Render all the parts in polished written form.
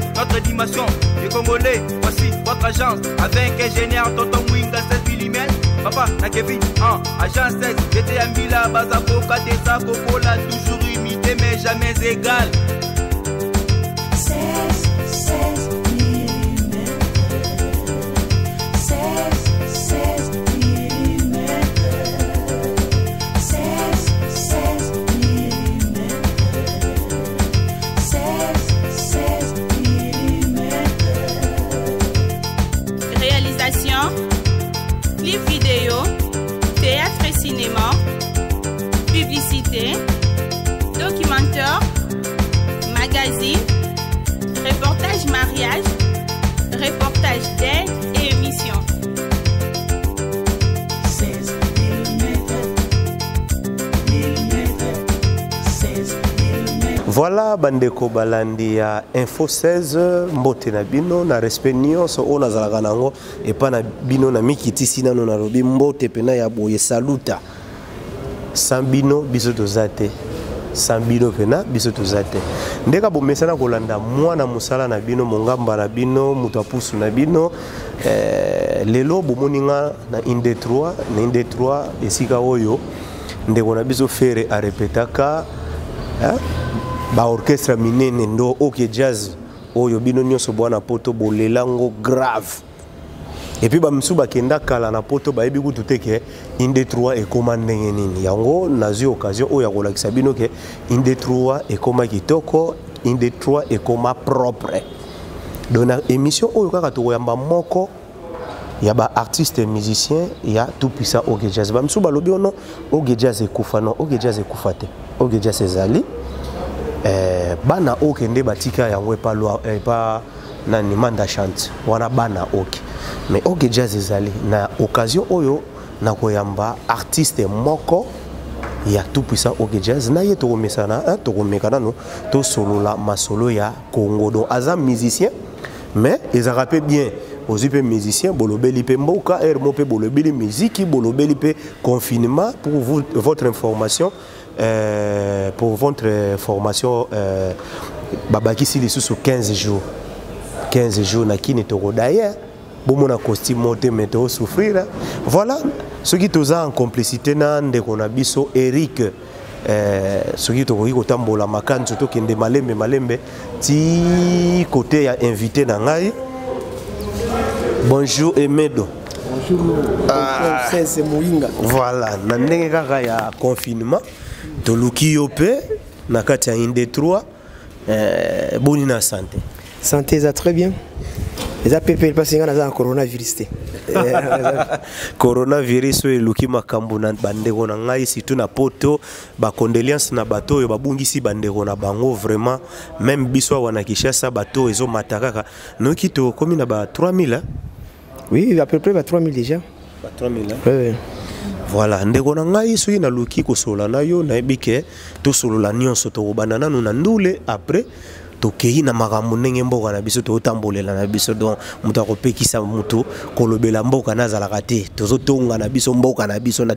choisi notre dimension. Les Congolais, voici votre agence. Avec ingénieur Tonton Mwinga 16 mm. Papa, na Kevin, agence 16. J'étais à Mila, Bazako, Katesa, Kokola, toujours imité mais jamais égal. 16 mm. 16 mm. 16 mm. 16 mm. Réalisation, clip vidéo, théâtre et cinéma, publicité, documentaire, magazine, reportage mariage, reportage d'aide et émission. 16 mm. Voilà bandeko balandi ya Info 16 mbote na bino na respect nyonso ona zalaka nango epa na bino na mikitisi nano na lobi mbote pena ya boye saluta sans bino biso tozate sans bino pena biso tozate ndeka bomesana kolanda mwana musala na bino mongamba na bino mutapusu na bino lelo bomoninga na inde 3 esika oyo ndeko na biso fere a repetaka ba orchestre minene ndo OK jazz oyo bino nyonso bwana poto bolelango grave et puis ba msuba kenda kala na poto ba yebi kutu teke inde 3 e koma ndenge nini yango nazi occasion oyo akolakisa bino ke inde 3 e koma kitoko inde 3 e koma propre dona émission oyo kaka to yamba moko ya ba artiste et musicien ya tout puissant OK jazz ba msuba lobi ono OK jazz e kufano OK jazz e kufate OK jazz ezali bana oke nde batika yango pa nani manda chante wana bana oke mais OK jazz ezali na occasion oyo na koyamba artiste moko ya tout puissant OK jazz na ye to komesana to komekana no to solo la masolo ya Congo donc aza musicien mais ils a rappelé bien aux IP musiciens bolobeli pe mboka mo pe bolobeli musique bolobeli pe confinement pour vous, votre information. Pour votre formation, babaki si les sous 15 jours. 15 jours na kini toko d'ailleurs. Bon mon costume monté mais to souffrir. Voilà, ce qui toza en complicité na ndeko na biso Eric ce qui toko ko tambola makanzo to kende malembe ti côté ya invité na ngai. Bonjour Emedo. Bonjour. C'est Moinga. Voilà, na ndenge kaka ya confinement. Toluki yope na kati ya inde 3 boni na santé. Santé ça très bien. Les APP parce qu'il y a un coronavirus. Coronavirus et luki makambo na bandeko na ngai surtout na poto ba condoléances na bato yo babungisi bandeko na bango vraiment même biso wana Kinshasa bato ezo matakaka noki to komi na ba 3000 hein? Oui, à peu près ba 3000 déjà. Ba 3000 hein? Oui. Voilà, ndeko na ngai soki na luki ko sola na yo na ebike to solo la nyonso to banana na ndule après to kei na makambo ndenge mboka na biso to tambolela na biso donc muta ko pekisa mutu kolobela mboka na zalaka te tozo tonga na biso mboka na biso na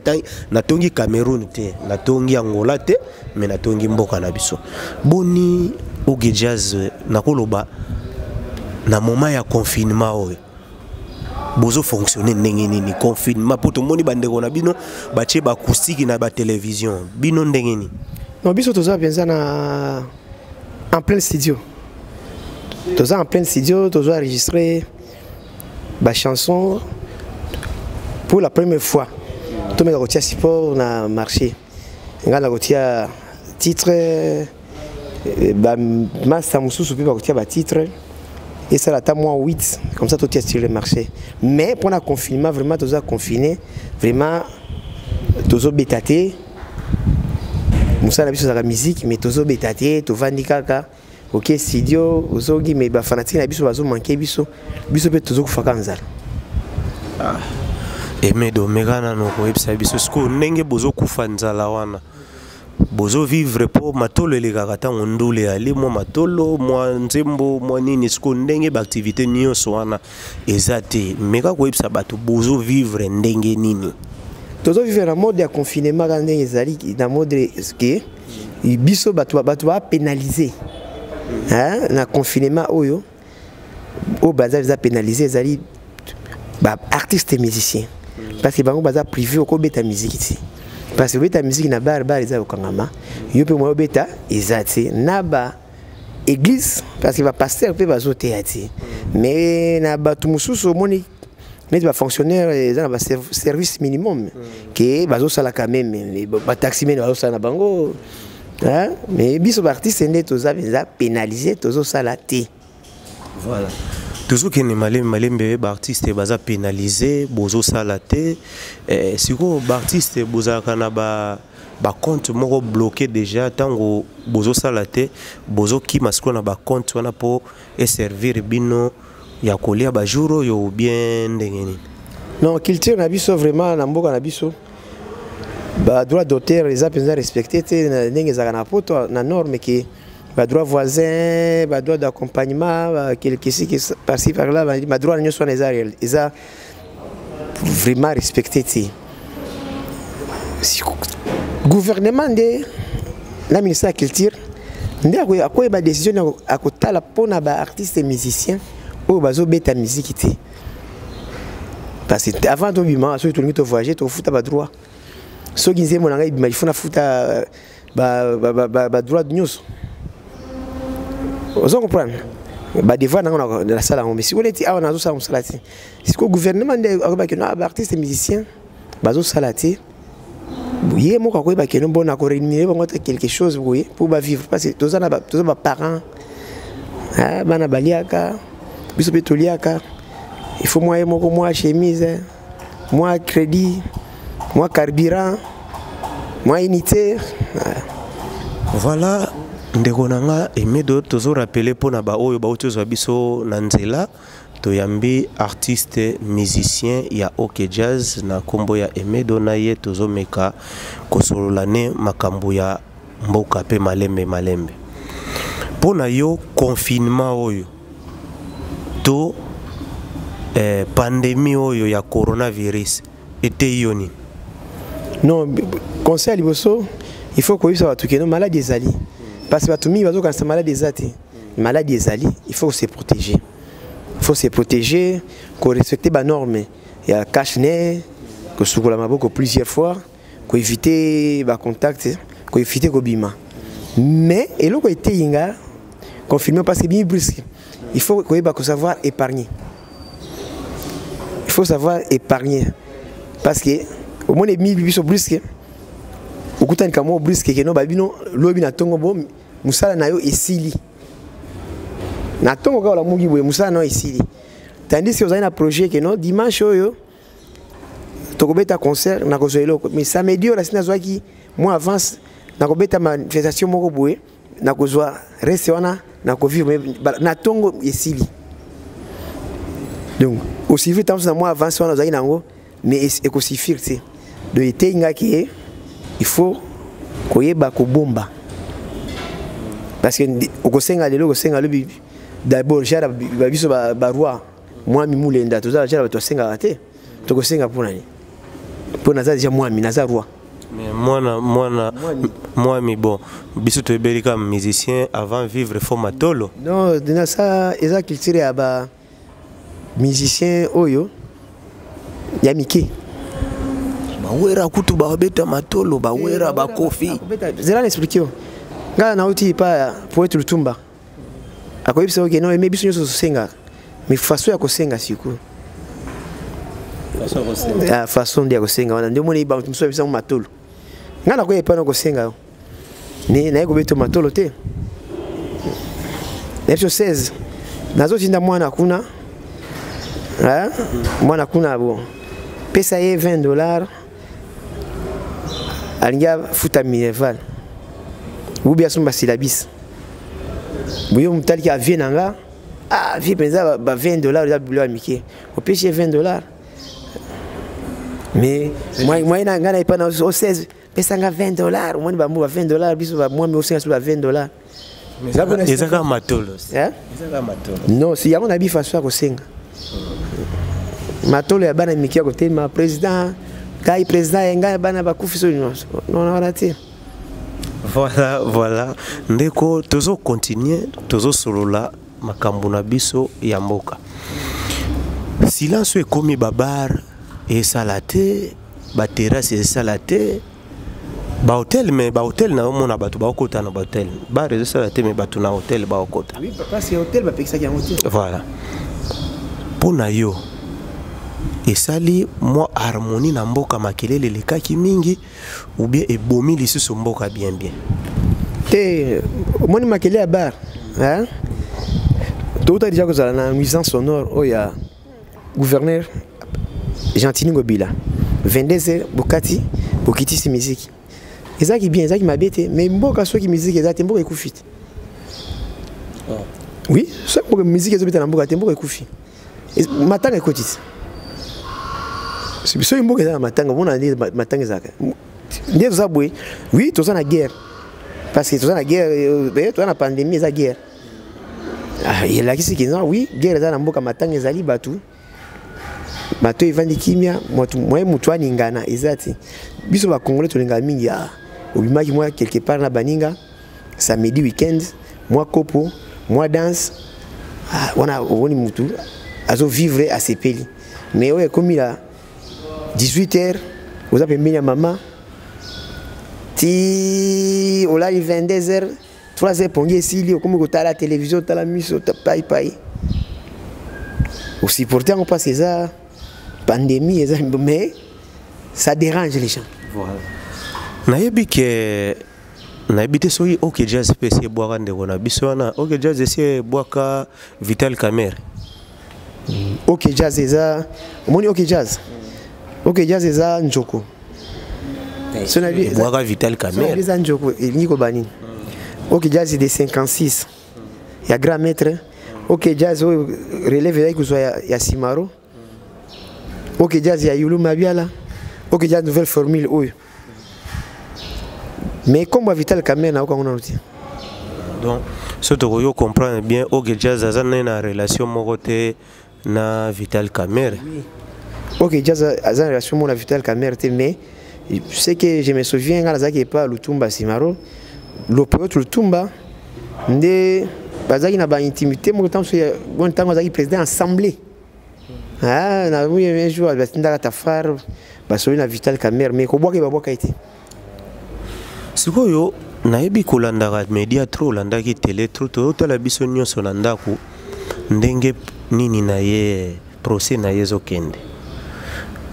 tongi Cameroun te na tongi Angola te mais na tongi mboka na biso boni OK jazz na koloba na moment ya confinement oyo bozo fonctionner ndenge nini confinement pour tout le monde bandeko na bino batie ba acoustique na ba télévision bino ndenge nini non biso toza penza na en plein studio toza en plein studio toza enregistrer ba chanson pour la première fois to meka kotia support na marché ngala kotia titre ba master mususu pe ba kotia ba titre. Et ça là moins 8 comme ça tout est sur le marché mais pour le confinement vraiment tous a confiné vraiment tous obétaté musa na biso za musique mais tous obétaté to vandi kaka OK studio ozogi mais ba fanatique na biso bazo manquer biso pe tous kufaka nzala Emedo megana no ko epsa biso sko ndenge bozo kufa nzala wana bozo vivre po matolo elegaka ntango ndule ali mwa matolo mwa nzembo mwa nini siko ndenge baaktivité nyonso wana eza te meka koyebisa bato bozo vivre ndenge nini tozo vivre na mode ya confinement ka ndenge ezali na mode ke biso bato ba pénaliser na confinement oyo au bazar ils a pénalisé les ali artistes et musiciens parce que bango bazar privé au beta musique ici parce que beta musique na bar ils a okangama yo pe mo beta ezati na ba église parce que va pasteur peut bazo théâtre mais na ba tumususu moni mais va fonctionnaire ils ont un service minimum que bazo sala quand même les ba taxi men bazo sala na bango hein mais biso artiste net aux a pénalisé tous sala té voilà toujours que les malembe artistes baza pénalisé bozo sala té siko artiste boza kana ba compte moko bloqué déjà tango bozo sala té bozo ki masiko na ba compte wana po et servir bino ya kolia ba jouro yo bien ndengeni non culture na biso vraiment na mboka na biso ba droit d'auteur les a penza respecté té ndenge za na poto na norme qui ba droit voisin ba droit d'accompagnement quelque chose qui par-ci par là ba droit nyo soit les a vraiment respecté té gouvernement de la ministère de la culture nde akoye ba décision akotala pona ba artistes et musiciens o bazo beta musique té parce que avant to bima so to ngito voyager to futa ba droit so ginze mo nanga bima ifuna futa ba droit de news ozo comprendre ba devoir nanga na la sala mais si on était awa nazo sala salati si ko gouvernement de akoba que no ba artistes et musiciens bazo salati oui, moi quand je suis bon à réunir quelque chose pour vivre parce que tous les parents bana baliaka biso petoliaka il faut moi chemise moi crédit moi carburant moi unité voilà ndeko nanga emedo tozo rappeler pona ba oyo ba otozo biso na nzela toyambi artiste musicien ya OK Jazz na kombo ya emedo na ye tozo meka kosolola ne makambo ya mboka pe malembe pona yo confinement oyo to pandémie oyo ya coronavirus était yoni non conseil liboso il faut que ça va tout que non maladie ezali parce que batumi bazo quand ça maladie ezati maladie ezali il faut se protéger. Il faut se protéger, respecter les normes. Il y a cache-nez, que sur la maboko plusieurs fois, qu'on éviter les contacts, qu'on éviter les bima. Mais et là, quand il y a confirmé parce que bien brusque, il faut savoir épargner. Il faut savoir épargner parce que au moins les mille biso brusque, au coup d'un camo brusque que non babino l'obina tongo bon, musala na yo esili. Na tongo ka la mugi boye musala na esili. Tandis que vous avez un projet que non dimanche oyo tokobeta concert na kozelo mais samedi la sina zwaki moi avance na kobeta manifestation moko boye na kozwa reste wana na kovivre na tongo esili. Donc aussi vite dans moi avance wana zwaki nango mais ekosifir tu de été ngaki il faut koyeba ko bomba parce que okosenga lelo kosenga lobi d'abord jara biso ba roi moi mi mulenda tozala jara to senga raté to kosenga pour nani pour naza déjà moi mi naza roi mais moi mi bon biso to ebeli comme musicien avant vivre faut matolo non dina ça eza culture ya ba musicien oyo ya mike bawera kutu babeta matolo bawera ba kofi zela n'expliquer ngala na uti pa pour être lutumba akoyebisa oke non mais biso nyoso senga mais façon ya kosenga siku façon de kosenga wana ndio moni ba mso bisa matolo ngala ko yepa na kosenga ni na ko beto matolo te Nepso 16 nazo tinda mwana kuna mwana kuna bon pesa ye $20 alinga futa minerval ubia sumba silabis buyo mutali ki avie nanga vie penza ba $20 ya bilo amike o pêcher $20 mais moi na ngana ipa na 16 pesa nga $20 moi ba mbu $20 biso ba moi me osenga sur $20 mais ezaka matolo ezaka matolo non si yango na bi façon ko senga matolo ya bana miki ko tema président kai président enga bana ba kufiso non arati. Voilà ndeko tozo continuer tozo solola makambo na biso ya mboka. Silence ekomi babar esala te, ba terrasse esala te, ba hotel mais ba hotel na mona bato ba okota na ba hotel. Bar esala te mais bato na hotel ba okota. Oui, parce que hôtel ba pekisa ki hôtel. Voilà. Pona yo esali moi harmonie na mboka makelele lekaki mingi ou bien ebomi lisusu mboka bien bien. Te moni makelele ya bar, hein? Tout a déjà kozala na nuisance sonore oya gouverneur Gentini Ngobila 22h bokati bokiti si musique ezaki bien ezaki mabete mais mboka soki musique ezaki mboka ekufite. Oui, soki mboka musique ezobeta na mboka te mboka ekufi matanga ekotisi soki mboka ezala matanga mona ndi matanga ezaka ndi toza boye. Oui, toza na guerre parce que toza na guerre, toza na pandémie eza guerre. Elakisi ki non, oui, guerre eza na mboka matanga ezali batu bato evandi kimia mutu aningana ezati biso ba congolais tolinga mingi obimaki moi quelque part na baninga samedi weekend moi kopo moi danse wana oboni mutu azo vivre à sepeli mais oye komi la 18h oza pembeni ya mama ti olali 22h 3h pongi esili okomi kotala télévision tala miso pai aussi pourtant on passe ça pandémie mais ça dérange les gens. Voilà. Nayebi ke nayebi te soki OK Jazz PC boaka ndeko na biso wana OK Jazz ese boaka Vital Kamerhe. OK Jazz eza omoni OK Jazz. OK Jazz eza njoko. Sona bi boaka Vital Kamerhe. Eza njoko elingi bani. OK Jazz de 56. Ya grand maître. OK Jazz relève ya kuzwa ya Simaro. OK Jazz ya Yulu Mabiala. OK Jazz nouvelle formule oyo. Mais comme Vital Kamerhe na okanga na outil. Donc surtout yo comprendre bien OK Jazz a na relation moko te na Vital Kamerhe. OK Jazz a une relation moko na Vital Kamerhe mais je sais que je me souviens quand Zaki pas Lutumba Simaro l'opéra Lutumba nde bazaki na ba intimité mo temps bon temps Zaki président assemblée. Na oui un jour batinda tafar basoli na Vital Kamerhe mais ko boka baboka été. Sikoyo nayebi kolandaka media trop landaki télé trop totala biso nyonso na ndako ndenge nini na ye procès na yezo kende.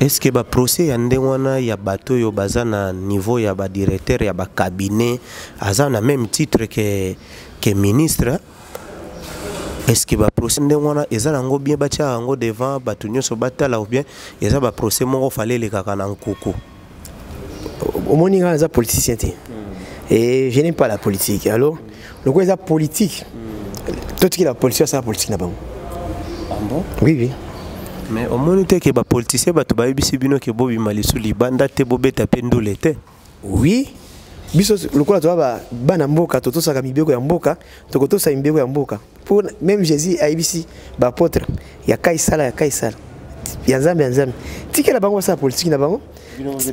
Est-ce que ba procès ya ndenge wana ya bato yo baza na niveau ya ba directeur ya ba cabinet aza na même titre que ministre? Est-ce que ba procès ndenge wana eza nango bien batia yango devant bato nyonso batala ou bien eza ba procès moko fallait le kaka na nkuku? Au moins il y a politicien et je n'aime pas la politique. Alors le quoi est politique? Tout qui la politique c'est la politique là-bas. Ah bon? Oui oui. Mais au moins que ba politicien ba to ba bisi bino ke bobi malisu libanda te bobeta pendule te. Oui. Biso le quoi to ba bana mboka to saka mibeko ya mboka to ko to sa mibeko ya mboka. Pour même Jésus a ibisi ba apôtre ya kaisala ya nzambe. Tikela bango sa politique na bango.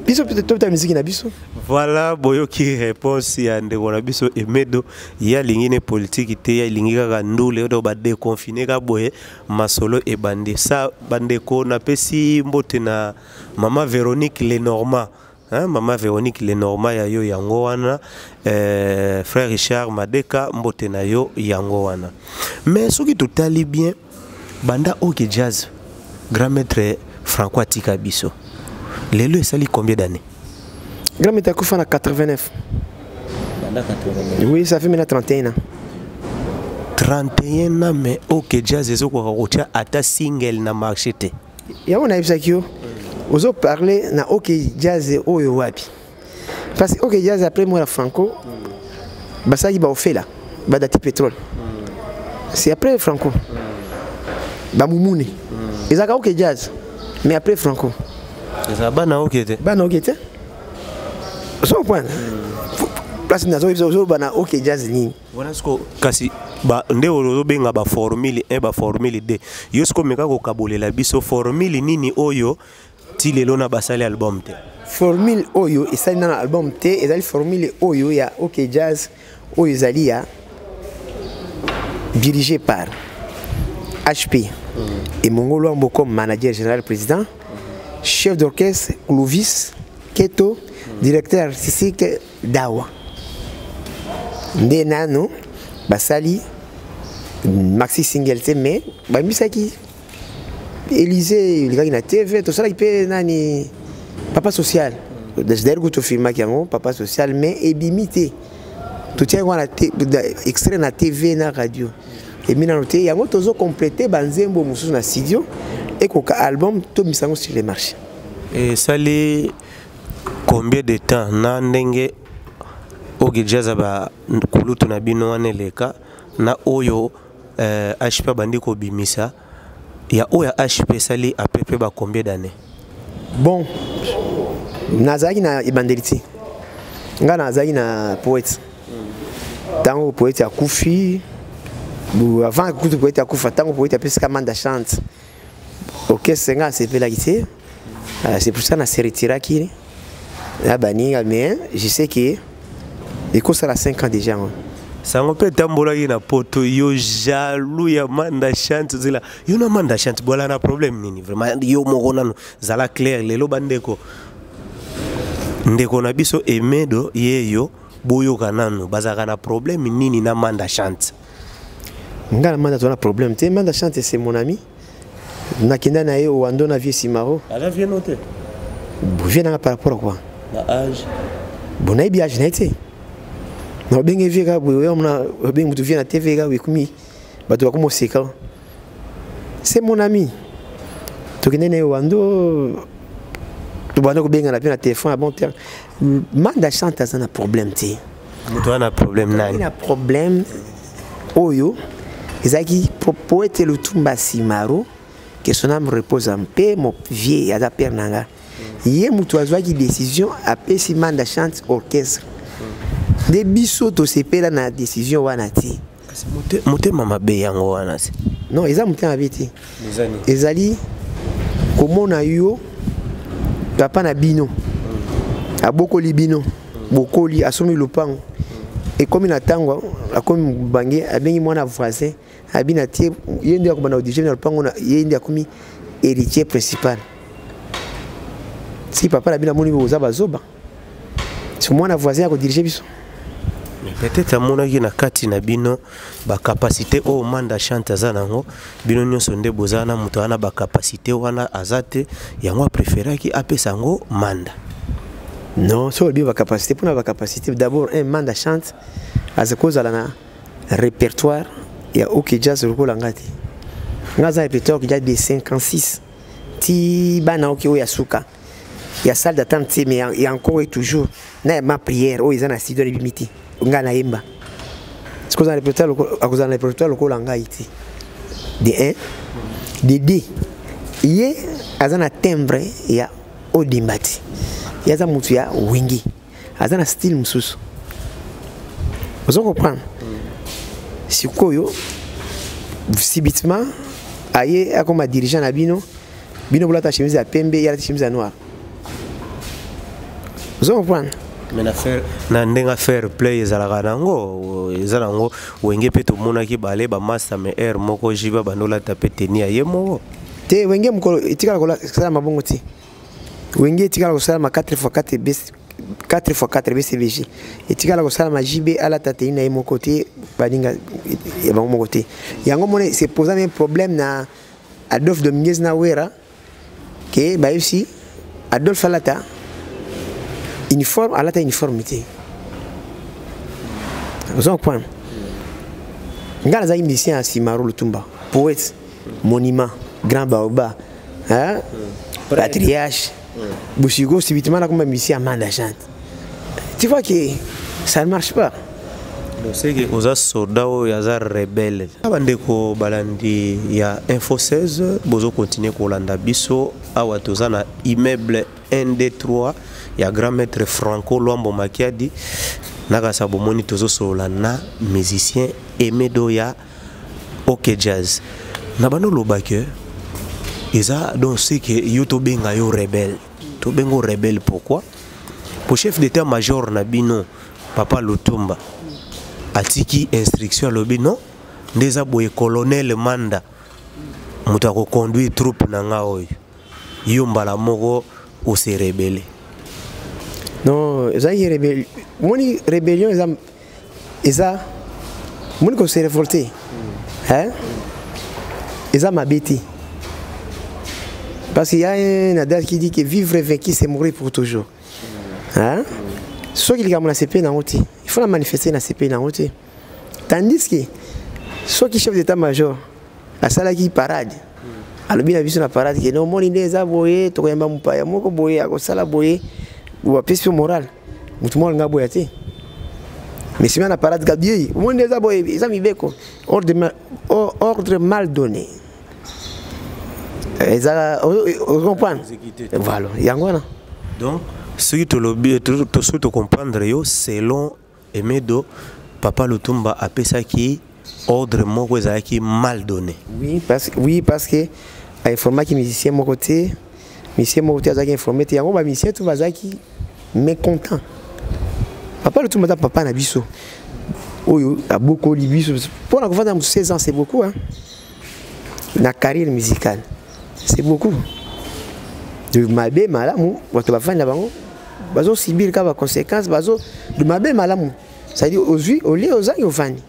Biso peut-être ta musique na biso. Voilà boyoki réponse ya ndeko na biso emedo ya lingine politique te ya linga ka ndule do ba déconfiner ka boye masolo e bande sa bande ko na pesi mbote na mama Véronique Lenormand. Hein, Maman Véronique Lenormand ya yo yango wana frère Richard Madeka mbote na yo yango wana. Mais soki totali bien banda OK Jazz grand maître Franco Atika biso. Lelo esali combien d'années? Grand maître Koufa na 89. Banda 89. Oui, ça fait maintenant 31 ans. 31 ans mais OK Jazz ezoko kotia ata single na marché te. Ya on a ibsakio. Ozo parler na OK Jazz oyo wapi. Parce que OK Jazz après moi la Franco basaki ba ofela ba dati pétrole. C'est après Franco. Ba mumune. Ezaka OK Jazz mais après Franco. Ça bana OK te. Bana OK te. Son point. Place na zo bana OK Jazz ni. Voilà ce que kasi ba nde ozo benga ba formule 1 ba formule 2. Yo ce ko meka ko kabolela biso formule nini oyo ti lelo na basali album te. Formule oyo esali na album te ezali formule oyo ya OK Jazz oyo ezali ya dirigé par HP. Et Mongolo Ambo comme manager général président. Chef d'orchestre Clovis Keto, directeur artistique Dawa. Nde nano basali Maxi Singleton mais ba misaki Élysée il gagne na TV tout ça il peut nani papa social. D'ailleurs que tu filmes qui est papa social mais ébimité. Tout tient à extrait na TV na radio. Et mina noté yango tozo compléter banzembo mususu na studio et koka album to misango sur les marchés. Et ça les combien de temps na ndenge oge jaza ba kulutu na bino waneleka na oyo HP bandi ko bimisa ya oya HP sali à peu près ba combien d'années? Bon nazaki na ibandeliti nga nazaki na poète tango poète ya kufi avant que poète ya kufa tango poète ya pesika manda chante ok senga c'est la guitare c'est pour ça na se retira qui la bani mais je sais que il ça a 5 ans déjà sango pe tambola na poto yo jaloux ya manda chante zila yo na manda chante bola na problème nini vraiment yo moko nanu zala clair lelo bandeko ndeko na biso emedo yeyo boyo kananu bazaka na problème nini na manda chante ngala manda tona problème te manda chante c'est mon ami nakenda na yo wando na vie simaro ala vient noter vient par rapport à quoi na âge bon na bi âge na été na benga vie ka boyo na benga tu vient na TV ga wekumi bato ba komo seka c'est mon ami to kenda na yo wando tu bana ko benga na bien na téléphone à bon terme manda chante ça na problème te muto na problème nani na problème oyo ezaki poète Lutumba Simaro que son âme repose en paix mon vieux ada père nanga yé muto azwaki décision apé si manda chante orchestre de biso to sepela na décision wana ti mote mama be yango wana si non eza muté na biti ezali komona yo papa na bino abokoli bino bokoli asomi lopango et comme na tango akomi bangi abengi mwana voisin abina tie yende akobana audition na lopango na yende akomi héritier principal si papa na bina moni boza bazoba si mwana voisin ako diriger biso peut-être amonaki na kati na bino ba capacité o manda chante zanango bino nyonso nde bozana muto ana ba capacité wana azate yango préféraki apesango manda. Non, sur le capacité pour la capacité d'abord un manda chante à ce cause à la répertoire il y a OK jazz le kolangati ngaza répertoire qui a des 56 ti bana OK yasuka il y a salle d'attente mais il y a encore et toujours na ma prière o izana studio de limiti ngana yemba ce cause à répertoire à cause à répertoire le kolangati de 1 de 2 yé azana timbre il y a odimbati yaza mutu ya wingi azana style mususu vous comprenez sikoyo subitement aye akoma dirigeant na bino bulata chemise ya pembe ya chemise ya noir vous comprenez mais na faire na ndenga fair play ezalaka nango ezanango wenge pe to monaki bale ba master mais air moko jiba banola tape tenia ye moko te wenge mukolo itikala kola sala mabongo ti wenge itikala ko sala ma 4x4 best 4x4 BCBG itikala ko sala ma JB ala tateina ye moko te baninga ya bango moko te yango mone c'est poser un problème na Adolphe Dominguez na wera que ba aussi Adolphe alata uniforme alata uniformité vous comprenez ngala za musicien à Simaro Lutumba poète monument grand baoba hein patriarche Bouchigo subitement comme musicien à manda chante tu vois que ça ne marche pas donc c'est que oza soda o yaza rebelle abandeko balandi ya Info 16 bozo continuer kolanda biso awa tozana immeuble 1D3 ya grand maître Franco Luambo Makiadi naka sabomoni tozo solana musicien Emedo ya OK Jazz na bano lobake eza donc c'est que yo to benga yo rebelle to bengo rebelle pourquoi pour chef d'état-major na bino papa Lutumba atiki instruction lobi non ndeza boye colonel manda moto akoconduire troupe na nga oyo yo mbala moko ose rebelle. Non, ezali rébellion. Moni rébellion eza moni ko se révolter. Hein? Eza mabeti. Parce qu'il y a un adage qui dit que vivre et vaincu c'est mourir pour toujours. Hein? Ceux qui ont la CP dans il faut la manifester dans CP dans tandis que ceux qui chef d'état-major la salle qui parade. Alors bien vu sur la parade que non moni neza boye to yamba mpaya moko boye akosala boye ou pression morale. Mutu mo nga boye te. Mais si on a parade gabier, moni neza boye ils ont mibeko ordre mal donné. Vous comprenez? Voilà, yangwana. Donc ce qui te lobby te comprendre yo selon Emedo Papa Lutumba appelle ça qui ordre moko ezaki mal donné. Oui parce que a informé que musicien mon côté azaki informé te yango ba musicien tout bazaki mécontent. Papa Lutumba papa na biso. Oyo a beaucoup li biso pour la conférence 16 ans c'est beaucoup hein. La carrière musicale c'est beaucoup. De mabe malamu wato bafanya bango bazo subir ka ba conséquences bazo de mabe malamu. Ça dit aujourd'hui au lieu aux ans fani.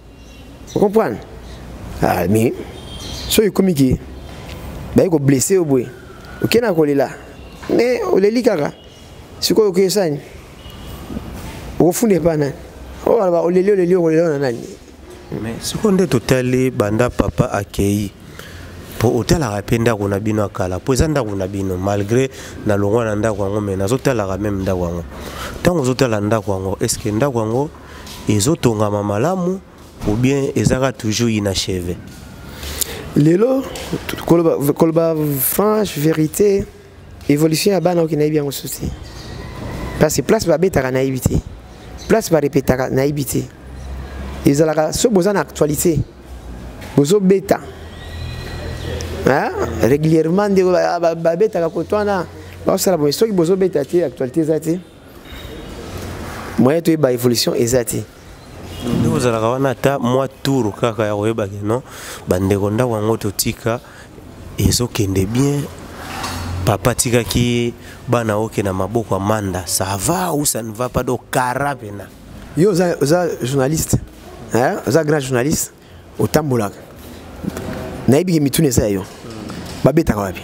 Vous comprenez? Ah mais so yo komiki ba ko blessé au boy. OK na ko lela. Mais o leli kaka. Siko yo kesani. O funde pa na. O leli na nani. Mais siko nde totali banda papa akei. Pour hôtel à rapenda qu'on a bino akala pour zanda qu'on a bino malgré na longwa na ndako ngo mais nazotel la même ndako ngo tant aux hôtels à ndako ngo est-ce que ndako ngo ezotonga mamalamu ou bien ezaka toujours inachevé lelo kolba franche vérité évolution ya bana okina bien souci parce que place ba beta na éviter place ba répéter na éviter ezalaka so besoin actualité bozo beta. Hein? Régulièrement de babeta kakotwana basala bon stock bozo beta ti actualité zati moyen to ba évolution ezati nous allons wana ta moi tour kaka ya koyeba ke non bandeko ndako yango totika ezokende bien papa tika ki bana oke na maboko amanda ça va ou ça ne va pas do karapena yo za journaliste hein za grand journaliste au tambola naibi ke mitune sa yo babeta kwa wapi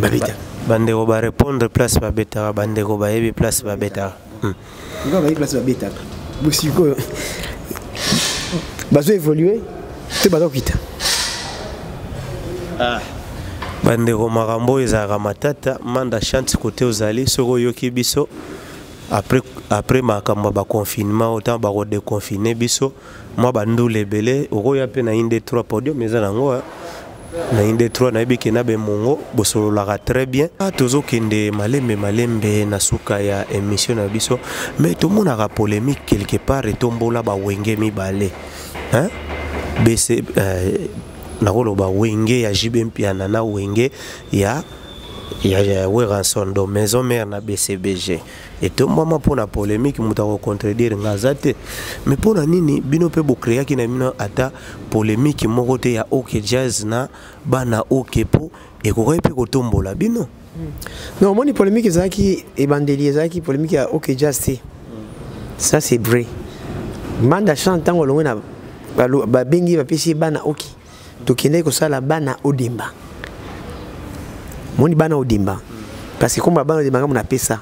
babeta bandeko ba répondre place babeta bandeko ba yebi place babeta nga ba yebi place babeta bosiko bazo évoluer te bazo kita bandeko makambo ezaka matata manda chance côté ozali soko yoki biso après makambo ba confinement autant ba déconfiner biso moi bandule belé okoya pe na inde 3 podium mais nango na inde 3 na biki na be mongo bosolo la très bien tozo kende malembe na suka ya émission na biso mais tout monde a polémique quelque part et tombola ba wenge mi balé hein BC na rolo ba wenge ya JBMP na wenge ya Weranson do maison mère na BCBG et tout moment pour la polémique muta ko contredire ngazate mais pour na nini bino pe bo créer ki na bino ata polémique moko te ya OK jazz na bana OK po et ko pe ko tombola bino non moni polémique zaki e bandeli zaki polémique ya OK jazz te ça c'est vrai manda chantant ngolongo na ba bengi ba pesi bana OK to kende ko sala bana odemba moni bana odimba parce que comme bana odimba mona pesa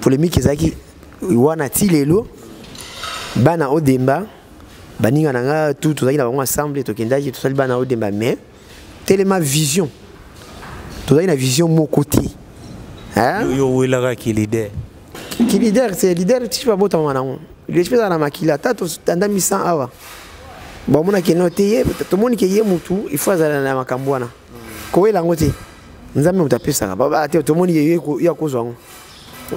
polémique ezaki wana tilelo bana odimba baninga nanga tout tozaki na bango ensemble tokendaki tosali bana odimba mais tellement vision tozaki na vision mon côté hein yo welaka ki leader c'est leader tu vas bota mwana ngo le espèce na makila tato tanda misa awa bon mona ke noter to moni ke ye mutu il faut azala na makambwana ko wela ngote nzambe utapesa baba ate tomoni ya kozwango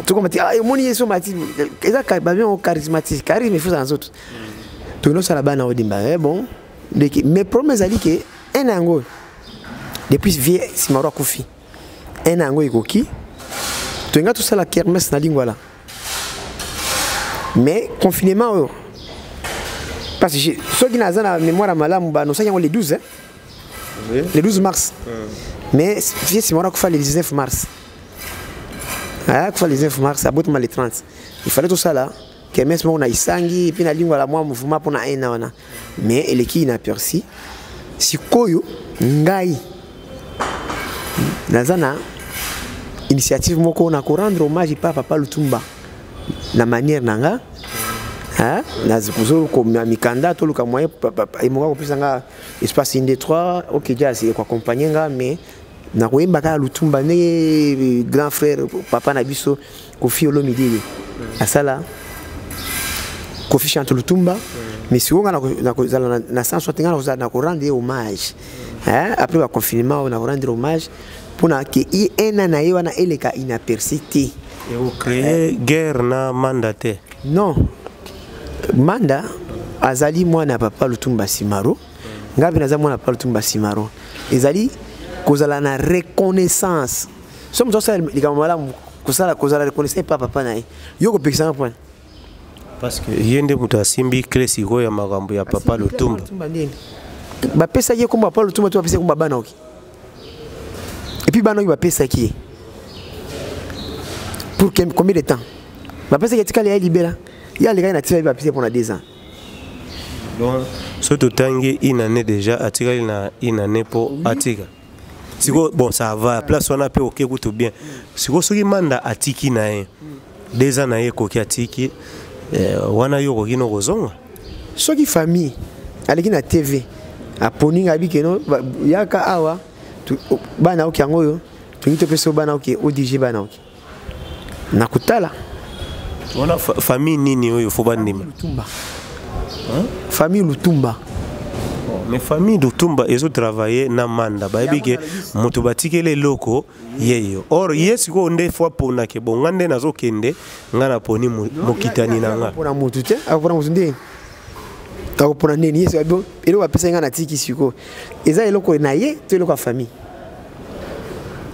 tukoma ti ay moni yeso mati eza ka ba bien charismatique charisme faut en autres to no sala bana odimba bon mais promesse ali que un ango depuis vie simaro kufi un ango ikoki to nga to sala kermesse na lingwala mais confinement yo Parce que ceux qui n'ont pas la mémoire malamu, nous sommes les 12, hein? Oui. Le 12 mars. Mais c'est moi qui fais le 19 mars. Ah, le 19 mars, ça bout mal le 30. Il fallait tout ça là. Que même si on a isangi, et puis on a lingua la moi mouvement pour na ena. Mais elle qui n'a perçu, si koyo ngai. Nazana initiative moko na ko rendre hommage papa Lutumba. La manière nanga. Hein? Nazukuzo comme mikanda to luka moyen papa imoka ko pisanga espace inde 3 OK déjà c'est quoi accompagner nga mais na ko yembaka Lutumba ne grand frère papa na biso ko fiolo midi asala ko fi chante Lutumba mais si on na 160 na ko rendre hommage hein après le confinement on a rendre hommage pour que ena na yewana eleka inapercité et au créer guerre na mandaté non Manda azali mwana papa Lutumba Simaro ngapi naza mwana papa Lutumba Simaro ezali kozala na reconnaissance somo tosa likamala kozala reconnaissance papa na yo ko pekisanga point parce que yende mutu asimbi klesi ko ya magambo ya papa Lutumba ba pesa ye komba papa Lutumba to ba pesa komba bana oki et puis bana oki ba pesa ki pour combien de temps ba pesa ki tikali ya libéra. Il y a les gars qui ont été pendant 2 ans. Donc, ce totangi une année déjà, attirer une année pour attirer. Si bon, ça va, place on a peu ok, tout bien. Si vous avez manda atiki nae, 2 ans nae koki atiki, wana yo koki no kozonga. Ce qui famille, avec une TV, à Poning abikeno, yaka awa, bana oki angoyo, tu te peso bana oki, ODG bana oki. Nakutala. On a famille nini oyo faut bandima Lutumba. Famille Lutumba. Mais famille Lutumba ils ont travaillé na manda ba ebike mutu batikele loko yeyo. Or yesiko nde fois pona ke bongande nazo kende ngana poni mokitani nanga. Pona mutu te, akopona mutu nde. Akopona nini yeso abo elo ba pesa ngana tiki siko. Eza eloko na ye to eloko famille.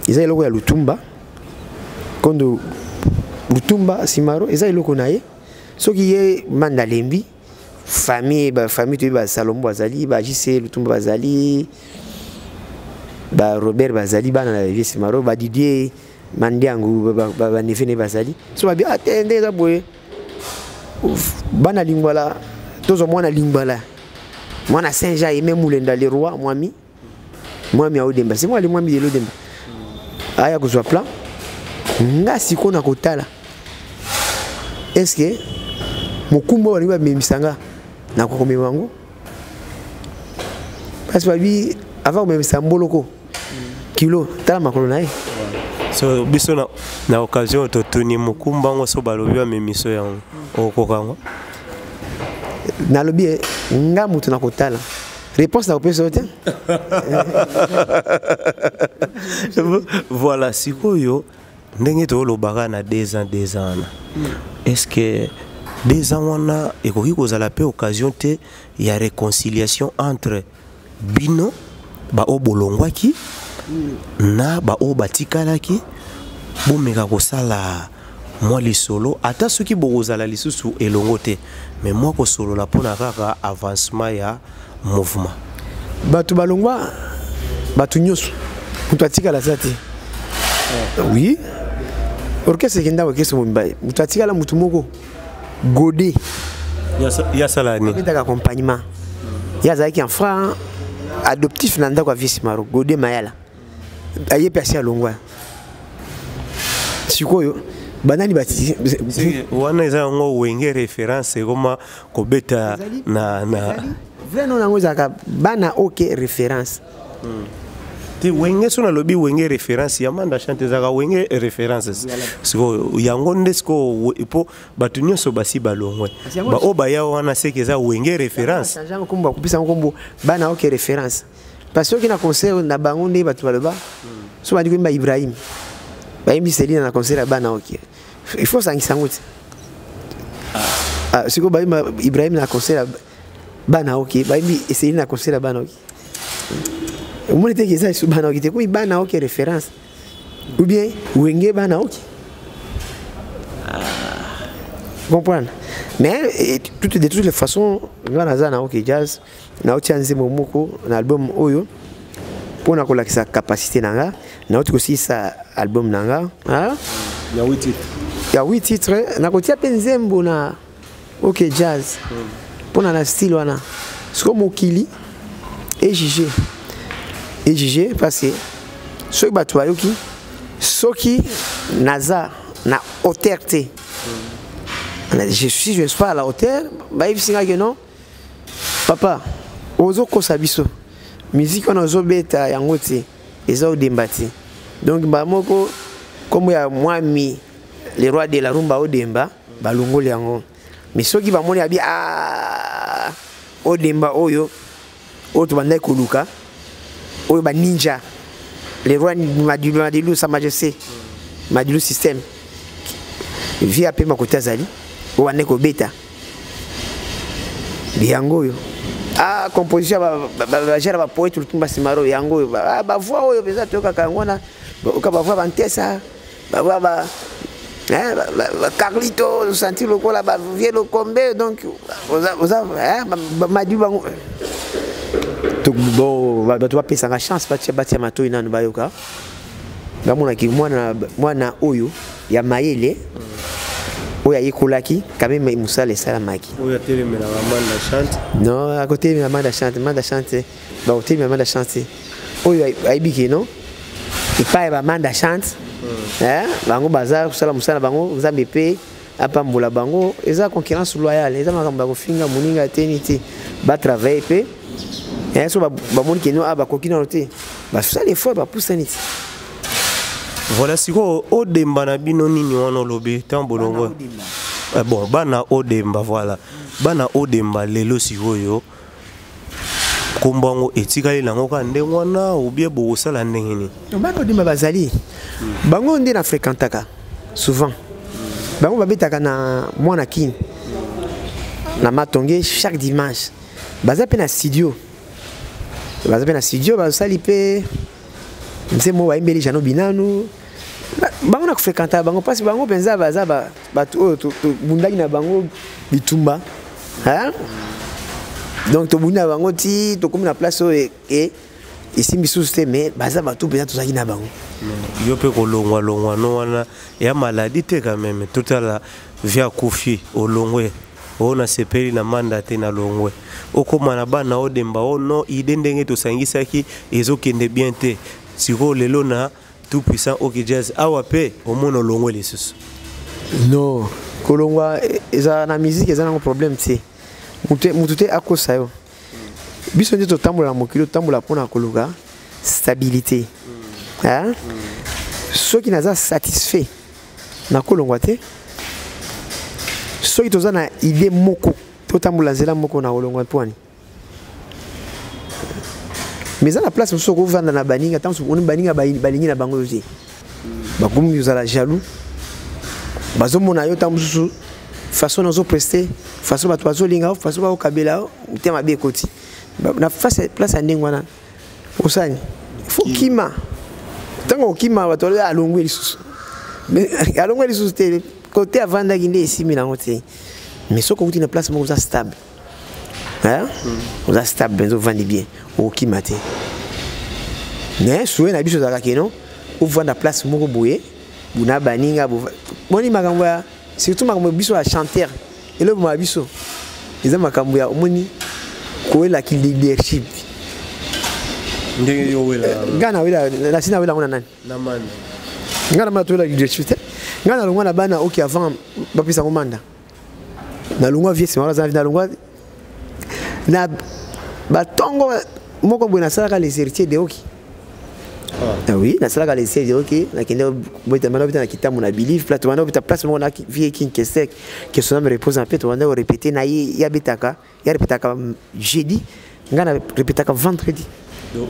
Eza eloko ya Lutumba. Kondo Lutumba Simaro eza iloko naye soki ye manda lembi famille to ba Salomon bazali ba JC Lutumba bazali ba Robert bazali bana na vie Simaro ba Didier Mandiangu ba nefene bazali so ba bi atende za boye bana lingwala tozo mwana lingwala mwana Saint-Jean et même mulenda le roi mwami a odemba c'est moi le mwami de l'odemba aya kozwa plan nga siko na kotala. Est-ce que Mokumba wali ba memisanga na ko komemango? Parce que lui avant memisa mboloko kilo tala makolo nae. So biso na occasion to tuni Mokumba ngo so balobi ba memiso yango okokango. Na lobi nga mutu na kotala. Réponse na kopesa ote. Voilà sikoyo ndenge to lobaka na 2 ans. Est-ce que 2 ans wana ekoki kozala pe occasion te ya réconciliation entre bino ba obolongwaki na ba obatikalaki bomeka kosala moi lisolo ata soki bokozala lisusu elongo te mais moi kosolo la pona kaka avancement ya mouvement batu balongwa batu nyoso mutu atikala sati oui orchestre kenda orchestre mumbai mutu atikala mutu moko godé ya salani avec accompagnement ya zaki en franc adoptif nanda kwa vie Simaro godé mayala aye pesi alongwa sikoyo banani bati wana eza ngo wenge référence koma kobeta na vraiment nango zaka bana OK référence te wenge sona lobi wenge référence ya manda chante zaka wenge références siko yango ndesko ipo batu nyonso basi balongwe ba obaya wana seke za wenge référence jango kumba kupisa ngombo bana OK référence parce que na concert na bango nde batu baloba so bandi kwimba Ibrahim baimbi Selina na concert bana OK il faut sangisa ngoti siko baimba Ibrahim na concert bana OK baimbi Selina na concert bana OK au moins te keza su bana OK te ko bana OK référence ou bien wenge bana OK comprendre Mais de toutes les façons, nous avons OK Jazz, nous avons un album Oyo pour nous sa capacité nanga, nous avons aussi sa album nanga. Il y a 8 titres. Il y a 8 titres. Nous avons Penzembo na OK Jazz. Pour na style wana. C'est comme Okili et JG. Et JG parce que ceux qui ceux qui naza na hauteur. Je suis pas à la hauteur, bah il que non. Papa, ozo kosabiso. Musique on ozo beta yangote, ezo dembati. Donc ba moko comme ya moi mi les rois de la rumba odemba, ba longo yango. Mais ceux qui va moni abi ah odemba oyo oto banda koluka. Oyo ba ninja. Les rois Madilu sa majesté. Madilu système. Via pe makota zali. Wane ko beta yango yo composition ba jera ba poète tout basimaro yango ba voix oyo peza toka kangona ka ba voix bantesa ba voix ba Carlito sentir le kola ba vie le combe donc oza madi bango to bon ba to pesa nga chance batia mato ina no bayoka ngamona ki mwana oyo ya mayele oya yikulaki quand même musale salamaki oya télé mais la manda chante non à côté la manda chante ba côté la manda chante oya aibiki non il pas ba manda chante bango bazar sala musala bango nzambe pe apambola bango eza concurrence loyale eza makamba ko finga muninga tenité ba travailler pe so ba moni keno aba kokina roté ba sala effort ba poussa niti. Voilà, si vous Odemba na bino nini wana lobe tambolongo. Bon, bana Odemba voilà. Bana Odemba lelo si yo. Kombango etikali nango ka ndenge wana ou bien bo sala ndenge ni. Bana Odemba bazali. Bango ndé na fréquentaka souvent. Bango babetaka na mwana kin. Na matonge chaque dimanche. Bazape na studio. Bazali pe Mse mo waimbeli jano binanu bango na kufrekanta bango pasi bango penza baza batu to bundaki na bango bitumba donc to bunda bango ti to komi na place et ici bisu mais baza batu penza to zaki na bango yo pe ko longwa no wana ya maladie te quand même total via kufi olongwe ona sepeli na mandate na longwe okoma na bana Odemba ono idendenge to sangisaki ezokende bien te. Si vous lelo na tout puissant OK Jazz awape au mono longwe lesusu. Non, kolongwa eza na musique eza na problème ti. Mutute akosa yo. Biso ndi to tambola mokilo tambola pona koluka stabilité. Ceux qui naza satisfait na kolongwa te. Ceux qui toza na idée moko to tambola zela moko na kolongwa pwani. Mais à la place où on va dans la baninga, tant on baninga balingi na bango aussi. Bakoum nous la jaloux. Bazo mona yo tant façon nous prester, façon ba toazo linga, façon ba okabela, ou tema be koti. Na face place à ndengwana. Osani. Faut kima. Tant okima ba tola alongwe lisusu. Mais alongwe lisusu te côté avant d'aginde ici milangote. Mais ce qu'on dit na place mo stable. On a stable benzo vandi bien au kimate mais soué na biso zaka keno ou vanda place moko boye buna baninga boni makambo ya surtout makambo biso a chanteur et le mo biso eza makambo ya omoni ko la ki leadership ndenge yo wela ngana wela la sina wela ngona nani na man ngana ma to la leadership ngana longwa na bana OK avant ba pisa komanda na longwa vie c'est mara na longwa na batongo moko bwana sala les héritiers de OK. Ah oui, na sala les héritiers de OK, na kende boita manobita na kitamu na believe plateau manobita place mo na vie king kesek que son âme repose en paix, on va répéter na ya betaka, ya répétaka jeudi, ngana répétaka vendredi.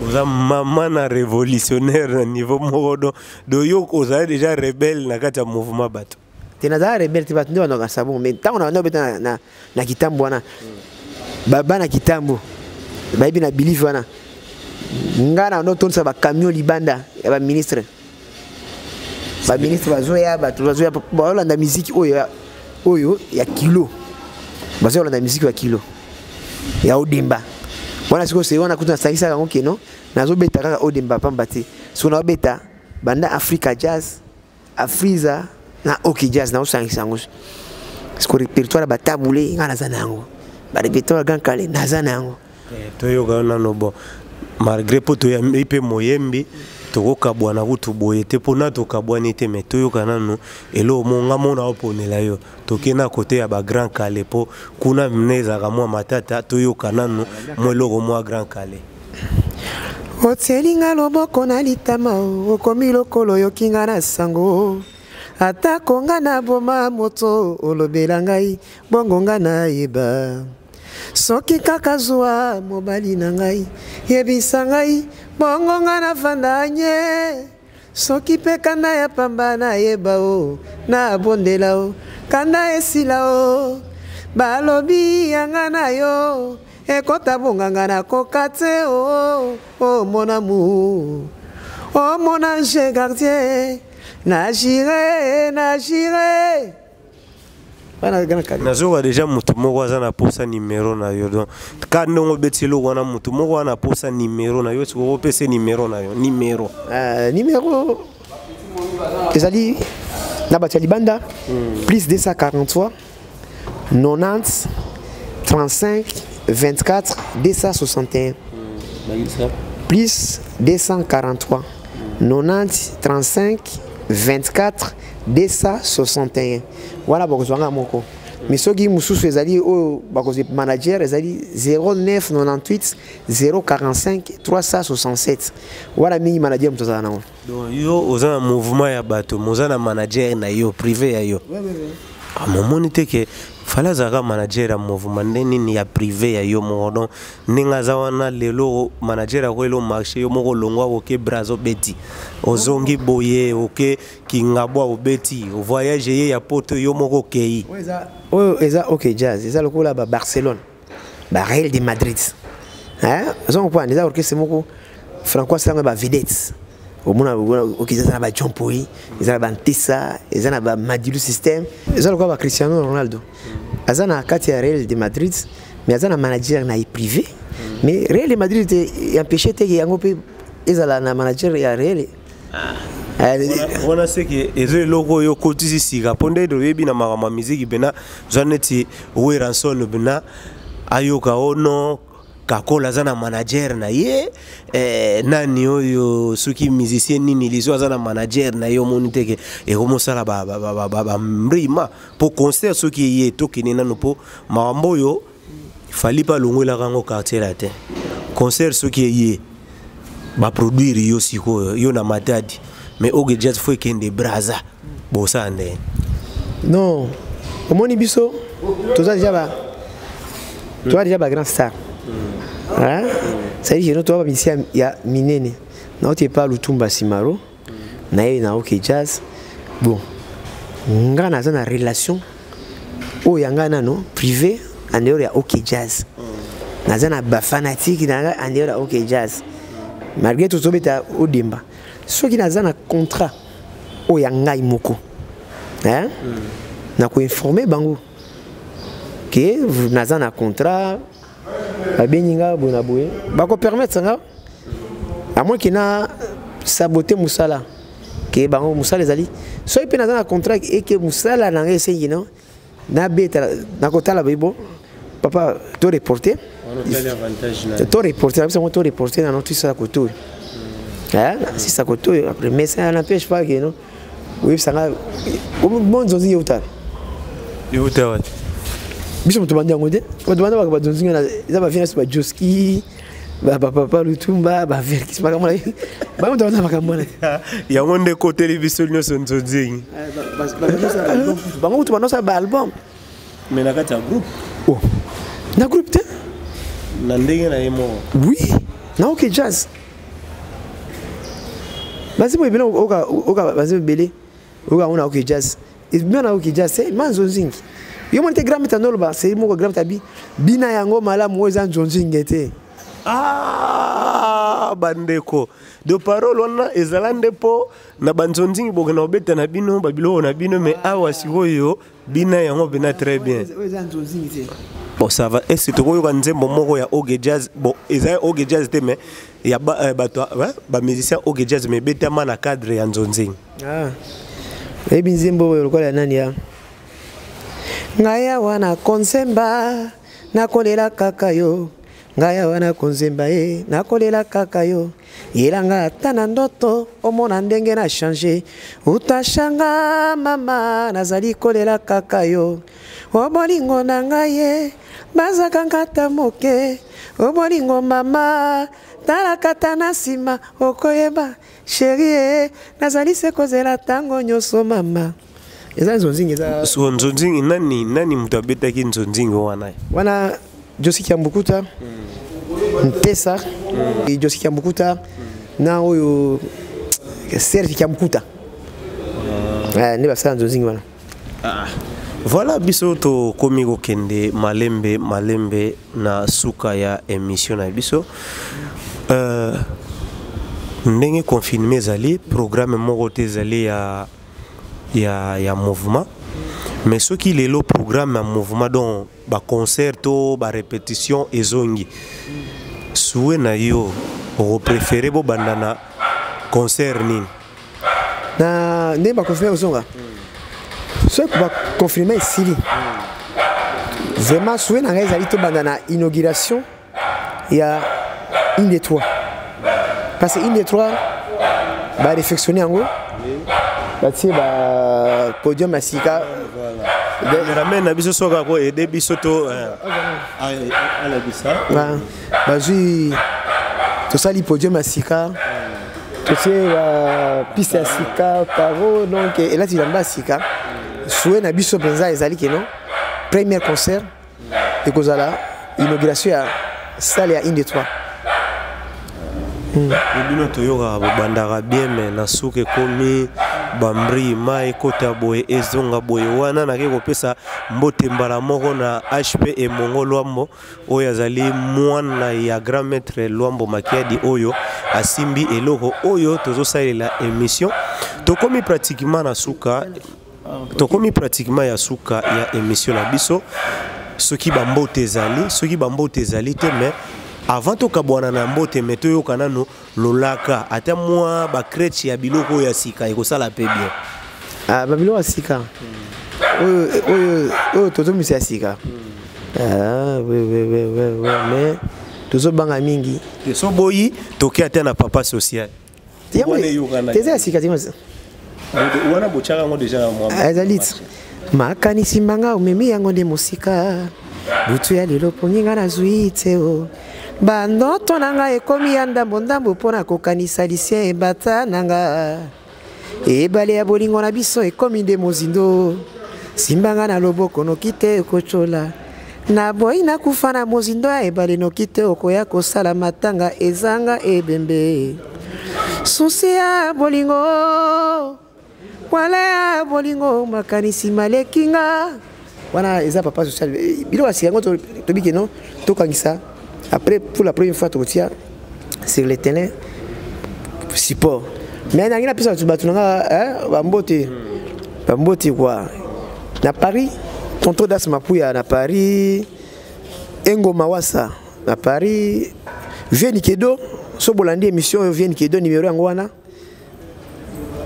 Oza maman na révolutionnaire na niveau modo do yo oza déjà rebelle na kata mouvement bato. Tenaza rebelle ti bato ndo na sabon mais tant on a nobita na kitamu bwana. Baba na kitambo baibi na believe wana ngana no tonsa ba camion libanda ya ba ministre bazoya ba tuzoya ba Holanda musique oyo ya kilo bazo la musique wa kilo ya Odemba wana siko se wana kutu na sangisa kango keno nazo beta kaka Odemba pamba te so na beta banda Africa Jazz Afriza na OK Jazz na usangisa ngo siko répertoire batabule ngana zanango ba répertoire grand kale na zanango toyo kana no bon malgré poto ya ipe moyembi tokoka bwana kutu boye te pona tokabwani te mais toyo kana no elo monga mona oponela yo tokena kote ya ba grand kale po kuna mneza kamwa matata toyo kana no mweloko mwa grand kale Otielinga loboko na litama okomi lokolo yokinga na sango ata konga na boma moto olobela ngai bongo nga na yeba soki kaka zwa mobali na ngai yebisa ngai bongo nga na vandanye soki pe kanda ya pamba na yeba o na bondela o kanda esila o balobi yanga na yo ekota bonganga na kokate o mon amour oh mon ange gardien nagire bana gana kali nazoka déjà mutu moko aza na posa numéro na yo donc ka ndongo betilo wana mutu moko ana posa numéro na yo siko opese numéro na yo numéro ezali na batali banda plus 243 90 35 24 261 plus 243 90 35 24 261 voilà bakozwanga moko mais soki mususu ezali o bakozi manager ezali 0998 045 367 voilà mingi manager mtozana nango donc yo ozana mouvement ya bato mozana manager na yo privé ya yo momoni te ke fala zaka manager ya mouvement nini ya privé ya yo moko donc ninga za wana lelo manager ya kwelo marché yo moko longwa oke brazo beti ozongi boye oke kingabwa obeti o voyage ye ya poto yo moko kei eza OK Jazz eza lokola ba Barcelone ba Real de Madrid hein zo point eza orchestre moko Francois Sanga ba vedettes au mona OK Jazz na ba John Poi eza ba Ntissa eza na ba Madilu System eza lokola ba Cristiano Ronaldo eza na kati ya Real de Madrid mais eza na manager na privé mais Real de Madrid empêché te yango pe eza na manager ya Real wana seke ezo logo yo kotisi sika ponde do yebi na makama musique bena zaneti we ranson bena ayoka ono kakola zana manager na ye nani oyo suki musicien nini lizo zana manager na yo moniteke e komo sala ba mrima po concert suki ye tokini nanu po mambo yo fali pa longwela kango quartier la te concert suki ye ba produire yo siko yo na matadi mais OK Jazz faut kende braza bosa ndé non omoni biso toza déjà ba grand star hein ça dit que toi ba musicien ya minene na otie pas Lutumba Simaro na ye na OK Jazz bon nga na zana relation o yanga nano privé en dehors ya OK Jazz na zana ba fanatique na en dehors ya OK Jazz malgré tout sobeta Odemba ceux qui n'ont un contrat au yangai moko hein na ko informer bango que vous n'avez un contrat ba beninga bona boye ba ko permettre nga à moins qu'il na saboter musala que bango musala ezali so ipe na un contrat et que musala na ngese ngino na beta na ko tala bibo papa to reporter to reporter na notre ça ko si ça coûte après mais ça n'empêche pas que non oui ça va bon zonzi youtube biso mutu bandi ngode ko demanda ba zonzi na za ba finance ba Joski ba papa Lutumba ba verkis ba kamala ba mutu bandi ba kamala ya ngonde ko télévision nyo zonzi ba mutu bandi sa ba album mais na kata groupe oh na groupe te na ndenge na yemo oui na OK Jazz basi mo ibena oka basi bele oka ona OK Jazz ibena OK Jazz c'est manzo zingi yo monte gram tanolo ba c'est mo gram tabi bina yango malamu eza nzonzi ngete bandeko de parole wana ezalande po na banzonzingi boke na obeta na bino babilo na bino mais awa sikoyo bina yango bina très bien. Bon ça va est-ce que tu nzembo moko ya Oge Jazz bon ezaya Oge Jazz te mais ya bato ba musicien Oge Jazz mais betama na cadre ya nzonzingi. Ah. Ebi nzembo lokola nani ya ngaya wana konsemba nakolela kaka yo ngaya wana konsemba nakolela kaka yo yelanga ata na ndoto omona ndenge na changer utashanga mama nazali kolela kaka yo obolingo na ngaye bazaka ngata moke obolingo mama talakata na nsima okoyeba chérie nazali se kozela tango nyonso mama. Eza nzonzingi eza so nzonzingi nani mutu abetaki nzonzingi wana Josi Kiambukuta Ntesa Josi Kiambukuta na oyo Serge Kiambukuta ne basala nzonzingi wana. Voilà biso to komi kokende malembe na suka ya émission na biso ndenge confinement ezali programme moko te ezali ya mouvement mais ce qui est le programme ya mouvement donc ba concert to ba répétition ezongi soué na yo o préféré bo bandana concert nini na ne ba confirmer ozonga ce que ba confirmer ici vraiment soué na ezali to bandana inauguration ya une des parce que une des trois ba réflexionner en gros batie ba podium asika ramène na biso soka ko aider biso to ala bisa bazui to sali podium asika to tie ba piste asika paro donc et là tu l'amba asika soué na biso penza ezali que non premier concert et kozala inauguration ya salle ya une des trois. Bino toyoka bandaka bien mais na suke komi bambri mai kota boye ezonga boye wana nake kopesa mbote mbala moko na HP et Mongo Lwambo oyo azali mwana ya grand maître Lwambo Makiadi oyo asimbi eloko oyo tozosalela émission tokomi pratiquement na suka ya suka ya émission na biso soki bambote ezali te mais avant to kabwana na mbote meto yo kanano lolaka ata mwa ba crèche ya biloko ya sika ekosala pe bien ba biloko ya sika oyo toto misi ya sika oui mais tozo banga mingi so boyi toki ata na papa social teza ya sika timasa wana bochaka ngo déjà moi azalit makanisi mbanga umemi yango nde musika butu ya lelo ponginga na zuite o bandoto nanga ekomi ya ndambo mpona kokanisa lisien ebata nanga ebale ya bolingo na biso ekomi nde mozindo simbanga na loboko noki te ekocola na boyi nakufa na mozindo ya ebale noki te okoya kosala matanga ezanga ebembe susi ya bolingo wala ya bolingo makanisi malekinga wana eza papa social bilo asikango to bikeno to kangisa après pour la première fois tu retiens sur le terrain support mais na ngina pesa tu batunanga bambote quoi na Paris tonto das mapuya na Paris Engo Mawasa na Paris Vieni Kedo so bolandi émission Vieni Kedo numéro yango wana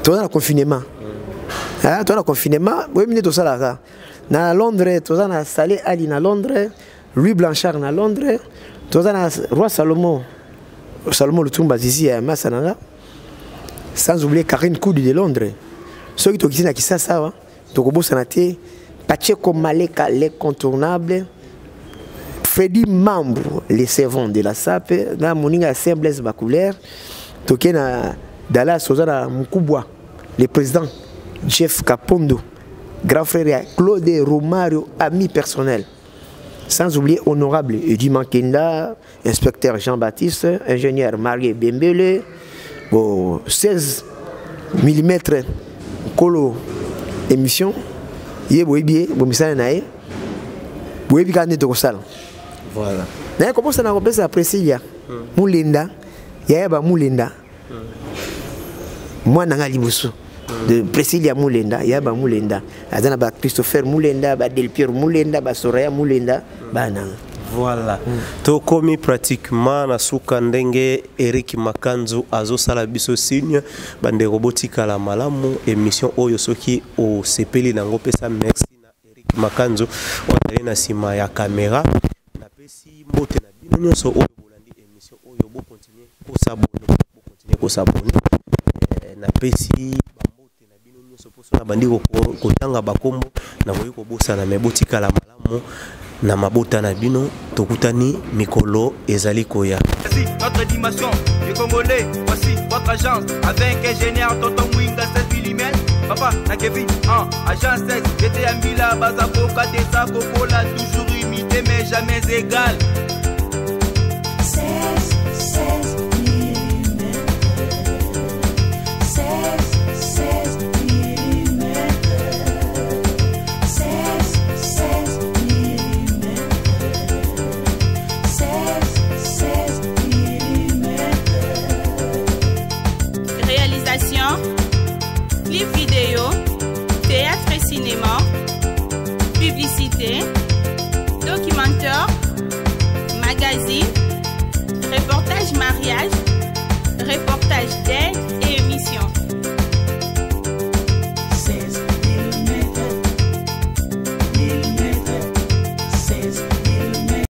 to na confinement to na confinement boy minute to sala na Londres to na Salé Ali na Londres Louis Blanchard na Londres to na Roi Salomon Lutumba Zizi ya Masananga sans oublier Karine Koudi de Londres ceux qui to kiti na Kisasa wa to kobosa na te Pacheco Maleka l'incontournable Freddy Mambo les servants de la SAP na moninga Saint Blaise Bakulaire toke na Dallas ozana Mukubwa le président Jeff Kapondo grand frère Claude Romario ami personnel sans oublier honorable Eddie Mankenda inspecteur Jean-Baptiste ingénieur Marie Bembele 16 mm kolo émission yeboyebie bomisana naye boyebi kande tokosala voilà na comment ça na kopesa Priscilla Mulinda yaya ba mulenda moi nanga libuso de Priscilla Mulenda yaya ba mulenda azana ba Christopher Mulenda ba Del Piero Mulenda ba Soraya Mulenda ba nanga. Voilà. Tokomi pratiquement na suka ndenge Eric Makanzu azosala biso signe bande robotika la malamu émission oyo soki o sepeli nango pesa merci na Eric Makanzu on na sima ya caméra na pesi mbote na bino nyonso oyo bolandi émission oyo bo continuer ko s'abonner na pesi bambote na bino nyonso poso na bandi ko tanga bakombo na koyi ko bosa na mebotika la malamu na mabota na bino tokutani mikolo ezali koya. Voici notre dimension du Congolais, voici votre agence avec ingénieur Tonton Mwinga 7 mm. Papa na Kevin agence 16 j'étais à Mila Bazako Katesa Kokola toujours imité mais jamais égal. 16 mm. 16 mm. 16 mm. 16 mm. Réalisation, clip vidéo, théâtre et cinéma, publicité,